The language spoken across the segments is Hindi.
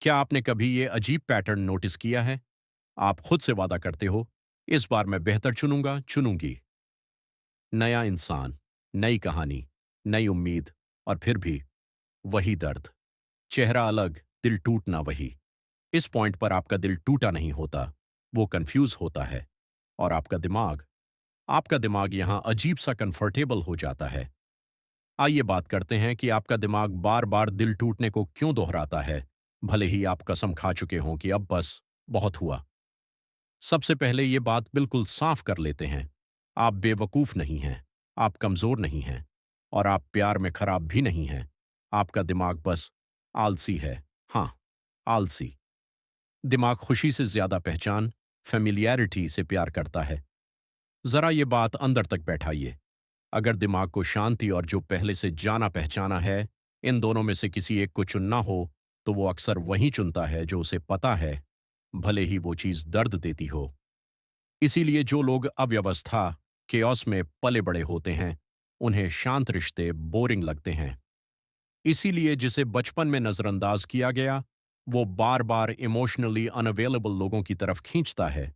क्या आपने कभी ये अजीब पैटर्न नोटिस किया है? आप खुद से वादा करते हो, इस बार मैं बेहतर चुनूंगा, चुनूंगी। नया इंसान, नई कहानी, नई उम्मीद, और फिर भी वही दर्द। चेहरा अलग, दिल टूटना वही। इस पॉइंट पर आपका दिल टूटा नहीं होता, वो कंफ्यूज होता है। और आपका दिमाग यहां अजीब सा कंफर्टेबल हो जाता है। आइए बात करते हैं कि आपका दिमाग बार बार दिल टूटने को क्यों दोहराता है, भले ही आप कसम खा चुके हों कि अब बस बहुत हुआ। सबसे पहले ये बात बिल्कुल साफ कर लेते हैं। आप बेवकूफ नहीं हैं, आप कमजोर नहीं हैं, और आप प्यार में खराब भी नहीं हैं। आपका दिमाग बस आलसी है। हाँ, आलसी। दिमाग खुशी से ज्यादा पहचान, फेमिलियरिटी से प्यार करता है। जरा ये बात अंदर तक बैठाइए। अगर दिमाग को शांति और जो पहले से जाना पहचाना है, इन दोनों में से किसी एक को चुनना हो, तो वो अक्सर वही चुनता है जो उसे पता है, भले ही वो चीज दर्द देती हो। इसीलिए जो लोग अव्यवस्था, केओस में पले बड़े होते हैं, उन्हें शांत रिश्ते बोरिंग लगते हैं। इसीलिए जिसे बचपन में नजरअंदाज किया गया, वो बार बार इमोशनली अनअवेलेबल लोगों की तरफ खींचता है।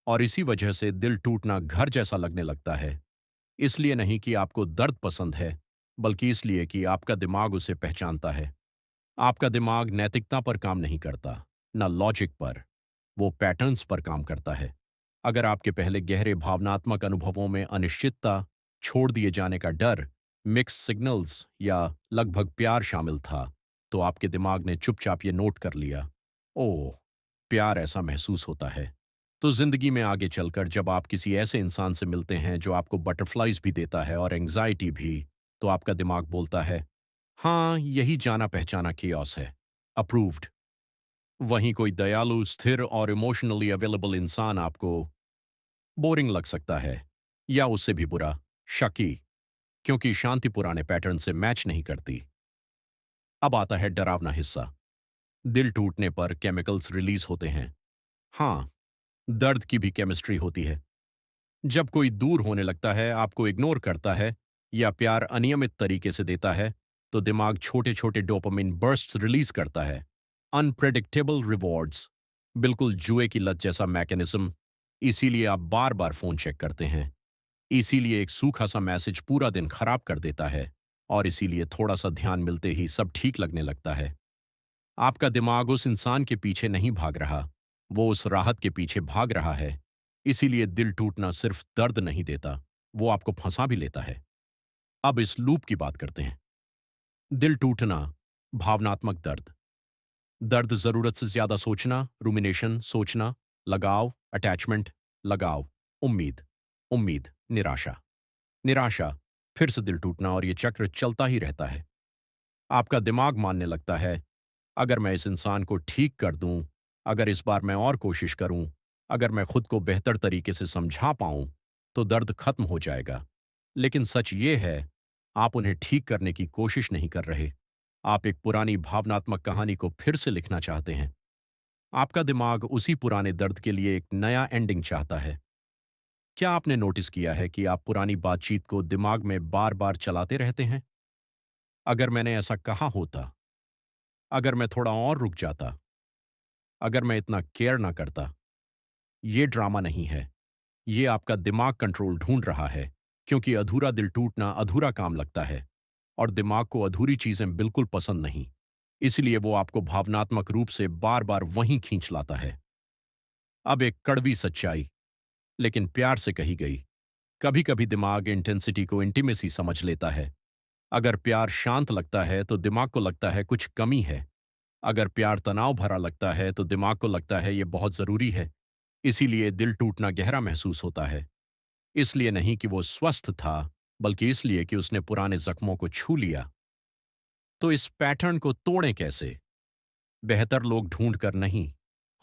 और इसी वजह से दिल टूटना घर जैसा लगने लगता है। इसलिए नहीं कि आपको दर्द पसंद है, बल्कि इसलिए कि आपका दिमाग उसे पहचानता है। आपका दिमाग नैतिकता पर काम नहीं करता, ना लॉजिक पर। वो पैटर्न्स पर काम करता है। अगर आपके पहले गहरे भावनात्मक अनुभवों में अनिश्चितता, छोड़ दिए जाने का डर, मिक्स सिग्नल्स या लगभग प्यार शामिल था, तो आपके दिमाग ने चुपचाप ये नोट कर लिया, ओह, प्यार ऐसा महसूस होता है। तो जिंदगी में आगे चलकर जब आप किसी ऐसे इंसान से मिलते हैं जो आपको बटरफ्लाइज भी देता है और एंग्जाइटी भी, तो आपका दिमाग बोलता है, हाँ, यही जाना पहचाना कियोस है, अप्रूव्ड। वहीं कोई दयालु, स्थिर और इमोशनली अवेलेबल इंसान आपको बोरिंग लग सकता है, या उससे भी बुरा, शकी, क्योंकि शांति पुराने पैटर्न से मैच नहीं करती। अब आता है डरावना हिस्सा। दिल टूटने पर केमिकल्स रिलीज होते हैं। हाँ, दर्द की भी केमिस्ट्री होती है। जब कोई दूर होने लगता है, आपको इग्नोर करता है, या प्यार अनियमित तरीके से देता है, तो दिमाग छोटे छोटे डोपामिन बर्स्ट्स रिलीज करता है। अनप्रेडिक्टेबल रिवॉर्ड्स, बिल्कुल जुए की लत जैसा मैकेनिज्म। इसीलिए आप बार बार फोन चेक करते हैं। इसीलिए एक सूखा सा मैसेज पूरा दिन खराब कर देता है। और इसीलिए थोड़ा सा ध्यान मिलते ही सब ठीक लगने लगता है। आपका दिमाग उस इंसान के पीछे नहीं भाग रहा, वो उस राहत के पीछे भाग रहा है। इसीलिए दिल टूटना सिर्फ दर्द नहीं देता, वो आपको फंसा भी लेता है। अब इस लूप की बात करते हैं। दिल टूटना, भावनात्मक दर्द। दर्द जरूरत से ज्यादा सोचना, रुमिनेशन, सोचना, लगाव, अटैचमेंट, लगाव, उम्मीद, उम्मीद, निराशा, निराशा, फिर से दिल टूटना, और ये चक्र चलता ही रहता है। आपका दिमाग मानने लगता है, अगर मैं इस इंसान को ठीक कर दूं, अगर इस बार मैं और कोशिश करूं, अगर मैं खुद को बेहतर तरीके से समझा पाऊं, तो दर्द खत्म हो जाएगा। लेकिन सच ये है, आप उन्हें ठीक करने की कोशिश नहीं कर रहे। आप एक पुरानी भावनात्मक कहानी को फिर से लिखना चाहते हैं। आपका दिमाग उसी पुराने दर्द के लिए एक नया एंडिंग चाहता है। क्या आपने नोटिस किया है कि आप पुरानी बातचीत को दिमाग में बार बार चलाते रहते हैं? अगर मैंने ऐसा कहा होता, अगर मैं थोड़ा और रुक जाता, अगर मैं इतना केयर ना करता। ये ड्रामा नहीं है, ये आपका दिमाग कंट्रोल ढूंढ रहा है, क्योंकि अधूरा दिल टूटना अधूरा काम लगता है, और दिमाग को अधूरी चीजें बिल्कुल पसंद नहीं। इसलिए वो आपको भावनात्मक रूप से बार बार वहीं खींच लाता है। अब एक कड़वी सच्चाई, लेकिन प्यार से कही गई। कभी कभी दिमाग इंटेंसिटी को इंटीमेसी समझ लेता है। अगर प्यार शांत लगता है तो दिमाग को लगता है कुछ कमी है। अगर प्यार तनाव भरा लगता है तो दिमाग को लगता है ये बहुत जरूरी है। इसीलिए दिल टूटना गहरा महसूस होता है। इसलिए नहीं कि वो स्वस्थ था, बल्कि इसलिए कि उसने पुराने जख्मों को छू लिया। तो इस पैटर्न को तोड़ें कैसे? बेहतर लोग ढूंढ कर नहीं,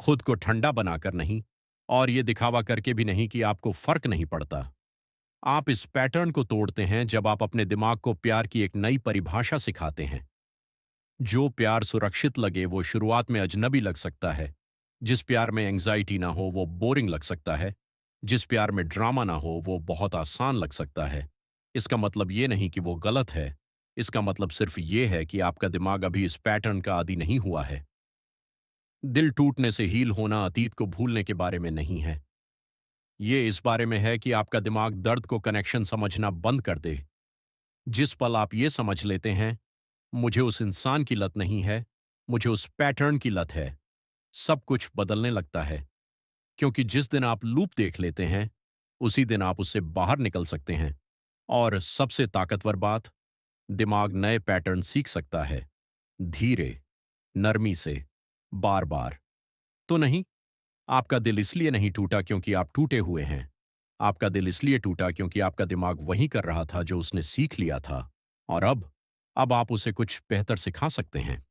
खुद को ठंडा बनाकर नहीं, और ये दिखावा करके भी नहीं कि आपको फर्क नहीं पड़ता। आप इस पैटर्न को तोड़ते हैं जब आप अपने दिमाग को प्यार की एक नई परिभाषा सिखाते हैं। जो प्यार सुरक्षित लगे वो शुरुआत में अजनबी लग सकता है। जिस प्यार में एंग्जाइटी ना हो वो बोरिंग लग सकता है। जिस प्यार में ड्रामा ना हो वो बहुत आसान लग सकता है। इसका मतलब ये नहीं कि वो गलत है। इसका मतलब सिर्फ ये है कि आपका दिमाग अभी इस पैटर्न का आदी नहीं हुआ है। दिल टूटने से हील होना अतीत को भूलने के बारे में नहीं है। ये इस बारे में है कि आपका दिमाग दर्द को कनेक्शन समझना बंद कर दे। जिस पल आप ये समझ लेते हैं, मुझे उस इंसान की लत नहीं है, मुझे उस पैटर्न की लत है, सब कुछ बदलने लगता है। क्योंकि जिस दिन आप लूप देख लेते हैं, उसी दिन आप उससे बाहर निकल सकते हैं। और सबसे ताकतवर बात, दिमाग नए पैटर्न सीख सकता है, धीरे, नरमी से, बार बार। तो नहीं, आपका दिल इसलिए नहीं टूटा क्योंकि आप टूटे हुए हैं। आपका दिल इसलिए टूटा क्योंकि आपका दिमाग वही कर रहा था जो उसने सीख लिया था। और अब आप उसे कुछ बेहतर सिखा सकते हैं।